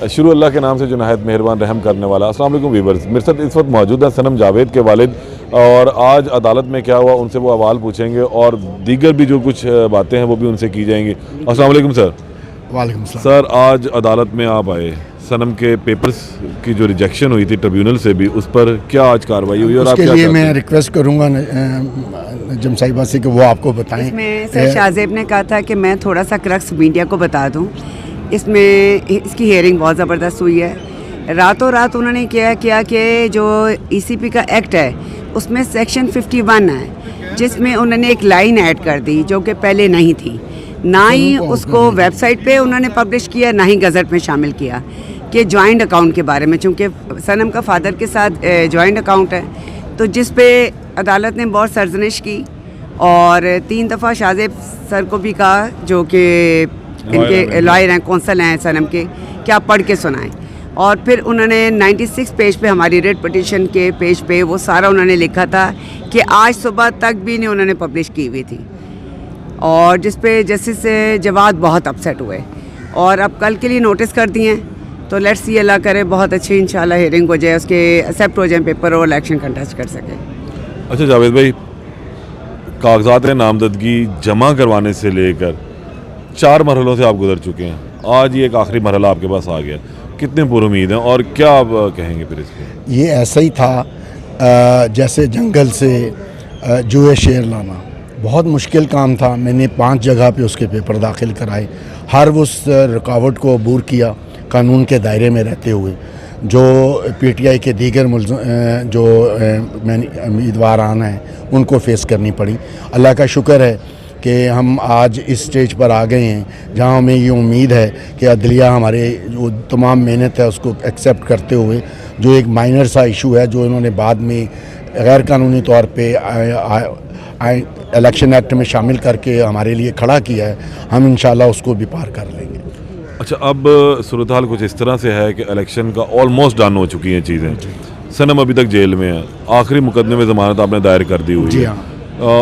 शुरू अल्लाह के नाम से जो नहायत मेहरबान रहम करने वाला। अस्सलाम वालेकुम वीवर्स, मेरे साथ इस वक्त मौजूद हैं सनम जावेद के वालिद, और आज अदालत में क्या हुआ उनसे वो अवाल पूछेंगे और दीगर भी जो कुछ बातें हैं वो भी उनसे की जाएंगी। अस्सलाम वालेकुम सर। वालेकुम सलाम। सर, आज अदालत में आप आए, सनम के पेपर्स की जो रिजेक्शन हुई थी ट्रिब्यूनल से भी, उस पर क्या आज कार्रवाई हुई और आप क्या लिए मैं रिक्वेस्ट करूंगा नजम साहिबा से कि वो आपको बताएं। इसमें सर शाहजेब ने कहा था कि मैं थोड़ा सा क्रक्स मीडिया को बता दूं। इसमें इसकी हियरिंग बहुत ज़बरदस्त हुई है। रातों रात उन्होंने किया कि जो ईसीपी का एक्ट है उसमें सेक्शन 51 है, जिसमें उन्होंने एक लाइन ऐड कर दी जो कि पहले नहीं थी। ना ही उसको वेबसाइट पे उन्होंने पब्लिश किया, ना ही गज़ट में शामिल किया कि जॉइंट अकाउंट के बारे में, चूँकि सनम का फादर के साथ जॉइंट अकाउंट है, तो जिस पे अदालत ने बहुत सरजनिश की और 3 दफ़ा शाहजेब सर को भी कहा, जो कि इनके लॉयर हैं, कौंसल हैं सनम के, कि आप पढ़ के सुनाएं। और फिर उन्होंने 96 पेज पे हमारी रेड पिटीशन के पेज पे वो सारा उन्होंने लिखा था कि आज सुबह तक भी नहीं उन्होंने पब्लिश की हुई थी, और जिस पे जस्टिस जवाद बहुत अपसेट हुए और अब कल के लिए नोटिस कर दिए हैं। तो लेट्स सी, अल्लाह करे बहुत अच्छी इंशाल्लाह हियरिंग हो जाए, उसके एक्सेप्ट हो जाए पेपर और इलेक्शन कंटेस्ट कर सके। अच्छा जावेद भाई, कागजात नामजदगी जमा करवाने से लेकर 4 मरहलों से आप गुजर चुके हैं, आज ये एक आखिरी मरहला आपके पास आ गया, कितने पुरुमीद हैं और क्या आप कहेंगे फिर इस पर? ये ऐसा ही था जैसे जंगल से जुए शेर लाना, बहुत मुश्किल काम था। मैंने 5 जगह पे उसके पेपर दाखिल कराए, हर उस रुकावट को अबूर किया कानून के दायरे में रहते हुए। जो पीटीआई के दीगर जो उम्मीदवार आना है उनको फेस करनी पड़ी। अल्लाह का शुक्र है कि हम आज इस स्टेज पर आ गए हैं जहां हमें ये उम्मीद है कि अदलिया हमारे जो तमाम मेहनत है उसको एक्सेप्ट करते हुए, जो एक माइनर सा इशू है जो इन्होंने बाद में गैर कानूनी तौर पे इलेक्शन एक्ट में शामिल करके हमारे लिए खड़ा किया है, हम इंशाल्लाह उसको भी पार कर लेंगे। अच्छा, अब सूरत हाल कुछ इस तरह से है कि इलेक्शन का ऑलमोस्ट डन हो चुकी हैं चीज़ें। सनम अभी तक जेल में है, आखिरी मुकदमे में ज़मानत आपने दायर कर दी हुई है।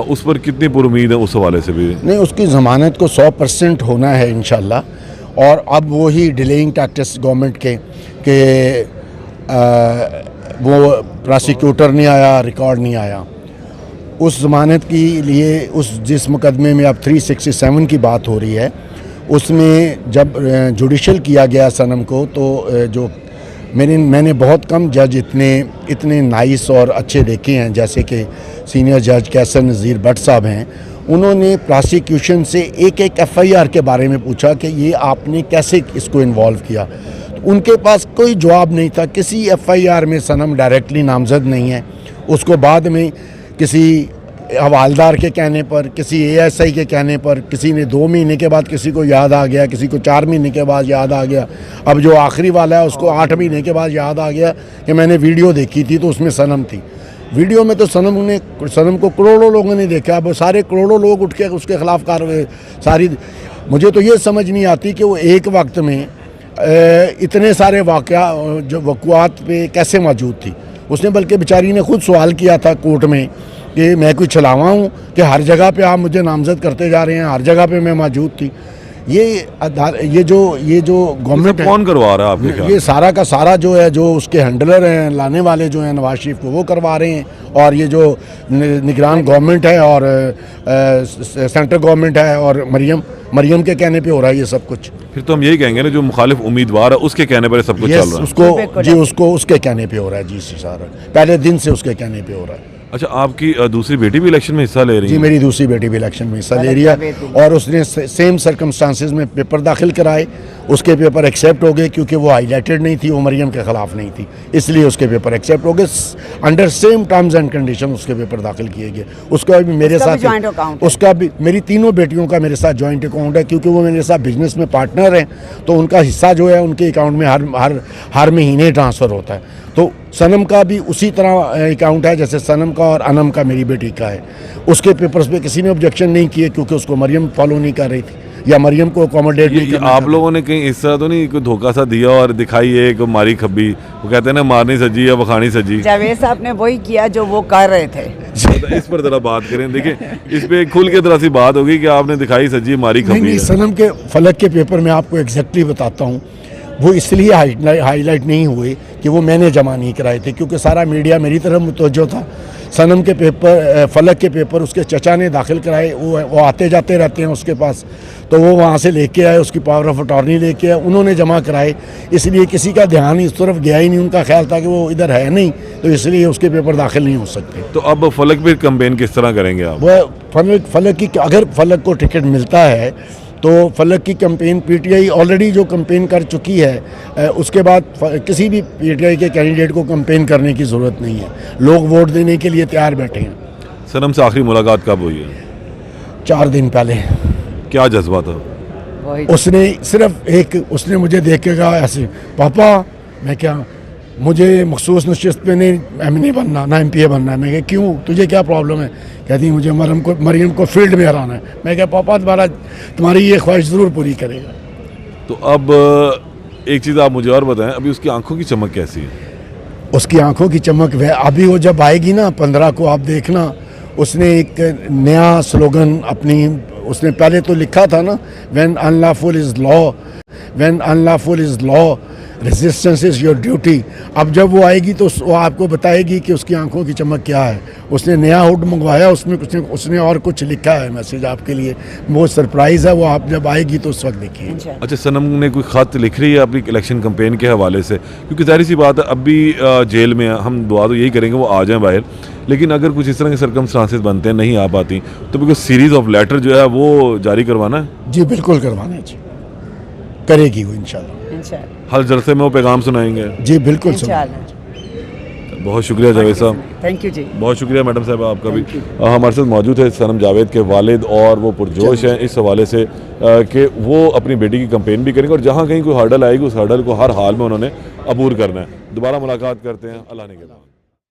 उस पर कितनी पुरुमीद है उस हवाले से भी? नहीं, उसकी ज़मानत को 100% होना है इंशाल्लाह। और अब वही डिलेइंग टैक्टिक्स गवर्नमेंट के वो प्रोसिक्यूटर नहीं आया, रिकॉर्ड नहीं आया, उस ज़मानत के लिए उस जिस मुकदमे में अब 367 की बात हो रही है, उसमें जब जुडिशल किया गया सनम को, तो जो मैंने बहुत कम जज इतने नाइस और अच्छे देखे हैं, जैसे कि सीनियर जज कैसर नज़ीर भट्ट साहब हैं। उन्होंने प्रोसिक्यूशन से एक एफआईआर के बारे में पूछा कि ये आपने कैसे इसको इन्वॉल्व किया, तो उनके पास कोई जवाब नहीं था। किसी एफआईआर में सनम डायरेक्टली नामजद नहीं है, उसको बाद में किसी हवालदार के कहने पर, किसी एएसआई के कहने पर, किसी ने 2 महीने के बाद किसी को याद आ गया, किसी को 4 महीने के बाद याद आ गया, अब जो आखिरी वाला है उसको 8 महीने के बाद याद आ गया कि मैंने वीडियो देखी थी तो उसमें सनम थी। वीडियो में तो सनम को करोड़ों लोगों ने देखा, अब वो सारे करोड़ों लोग उठ के उसके खिलाफ कार्रवाई सारी। मुझे तो ये समझ नहीं आती कि वो एक वक्त में इतने सारे वक़ुआत पे कैसे मौजूद थी। उसने बल्कि बेचारी ने खुद सवाल किया था कोर्ट में कि मैं कोई छलावा हूँ कि हर जगह पे आप मुझे नामजद करते जा रहे हैं, हर जगह पे मैं मौजूद थी। ये जो गवर्नमेंट कौन करवा रहा है आपके ख्याल? ये सारा का सारा जो है, जो उसके हैंडलर हैं, लाने वाले जो हैं नवाज शरीफ को, वो करवा रहे हैं। और ये जो निगरान गवर्नमेंट है और सेंट्रल गवर्नमेंट है और मरियम के कहने पे हो रहा है ये सब कुछ। फिर तो हम यही कहेंगे ना, जो मुखालिफ उम्मीदवार है उसके कहने पर सब कुछ चल रहा है। उसको उसके कहने पे हो रहा है जी, सारा पहले दिन से उसके कहने पे हो रहा है। अच्छा, आपकी दूसरी बेटी भी इलेक्शन में हिस्सा ले रही है? जी, मेरी दूसरी बेटी भी इलेक्शन में हिस्सा ले रही है, और उसने सेम सर्कमस्टांसेस में पेपर दाखिल कराए, उसके पेपर एक्सेप्ट हो गए क्योंकि वो हाईलाइटेड नहीं थी, वो मरियम के ख़िलाफ़ नहीं थी, इसलिए उसके पेपर एक्सेप्ट हो गए। Under same terms and condition उसके पेपर दाखिल किए गए। उसका भी मेरे साथ, उसका भी, मेरी तीनों बेटियों का मेरे साथ जॉइंट अकाउंट है, क्योंकि वो मेरे साथ बिजनेस में पार्टनर हैं, तो उनका हिस्सा जो है उनके अकाउंट में हर महीने ट्रांसफ़र होता है। तो सनम का भी उसी तरह अकाउंट है जैसे सनम का और अनम का मेरी बेटी का है। उसके पेपर्स पे किसी ने ऑब्जेक्शन नहीं किए क्योंकि उसको मरियम फॉलो नहीं कर रही थी या मरियम को अकोमोडेट नहीं करना। आप लोगों ने कहीं इस तरह तो नहीं कोई धोखा सा दिया और दिखाई एक मारी खब्बी, वो कहते हैं ना मारनी सजी या बखानी सजी? जावेद साहब ने वही किया जो वो कर रहे थे। इस पर जरा बात करें। देखिए, इस पे खुल के तरह सी बात होगी कि आपने दिखाई सजी मारी खब्बी। सनम के फलक के पेपर में आपको एग्जैक्टली बताता हूँ, वो इसलिए हाईलाइट नहीं हुए कि वो मैंने जमा नहीं कराए थे, क्योंकि सारा मीडिया मेरी तरफ मुतवज्जो था। सनम के पेपर, फलक के पेपर उसके चचा ने दाखिल कराए, वो आते जाते रहते हैं उसके पास, तो वो वहाँ से लेके आए, उसकी पावर ऑफ अटॉर्नी लेके आए, उन्होंने जमा कराए। इसलिए किसी का ध्यान इस तरफ गया ही नहीं, उनका ख्याल था कि वो इधर है नहीं, तो इसलिए उसके पेपर दाखिल नहीं हो सकते। तो अब फलक पे कैंपेन किस तरह करेंगे आप? वो फलक की, अगर फलक को टिकट मिलता है तो फलक की कैंपेन पीटीआई ऑलरेडी जो कैंपेन कर चुकी है, उसके बाद किसी भी पीटीआई के कैंडिडेट को कैंपेन करने की ज़रूरत नहीं है। लोग वोट देने के लिए तैयार बैठे हैं। सनम से आखिरी मुलाकात कब हुई है? 4 दिन पहले। क्या जज्बा था? उसने सिर्फ उसने मुझे देख के कहा ऐसे, पापा मैं क्या, मुझे मखसूस नशिस्त पे नहीं बनना, ना एमपीए बनना है। मैं कहा क्यों, तुझे क्या प्रॉब्लम है? कहती मुझे मरियम को फील्ड में हराना है। मैं कहा पापा तुम्हारी ये ख्वाहिश ज़रूर पूरी करेगा। तो अब एक चीज़ आप मुझे और बताएं, अभी उसकी आंखों की चमक कैसी है? उसकी आंखों की चमक वह अभी, वो जब आएगी ना 15 को, आप देखना, उसने एक नया स्लोगन उसने पहले तो लिखा था ना, when unlawful is law resistance is your duty. अब जब वो आएगी तो वो आपको बताएगी कि उसकी आंखों की चमक क्या है। उसने नया हुड मंगवाया, उसमें उसने और कुछ लिखा है मैसेज आपके लिए, वो सरप्राइज़ है, वो आप जब आएगी तो उस वक्त देखिए। अच्छा, सनम ने कोई ख़त लिख रही है अपनी इलेक्शन कैंपेन के हवाले से? क्योंकि जाहिर सी बात है अभी जेल में है, हम दुआ तो यही करेंगे वो आ जाएं बाहर, लेकिन अगर कुछ इस तरह के सर्कमस्टांसेस बनते हैं, नहीं आ पाती, तो बिल्कुल सीरीज़ ऑफ लेटर जो है वो जारी करवाना है। जी बिल्कुल करवाना है जी, करेगी वो इंशाल्लाह। हर जलसे में वो पैगाम सुनाएंगे। जी बिल्कुल बहुत शुक्रिया जावेद साहब। थैंक यू जी। बहुत शुक्रिया मैडम साहब आपका भी। हमारे साथ मौजूद है सनम जावेद के वालिद, और वो पुरजोश हैं इस हवाले से कि वो अपनी बेटी की कैंपेन भी करेंगे, और जहाँ कहीं कोई हर्डल आएगी उस हर्डल को हर हाल में उन्होंने अबूर करना है। दोबारा मुलाकात करते हैं, अल्लाह ने के बाद।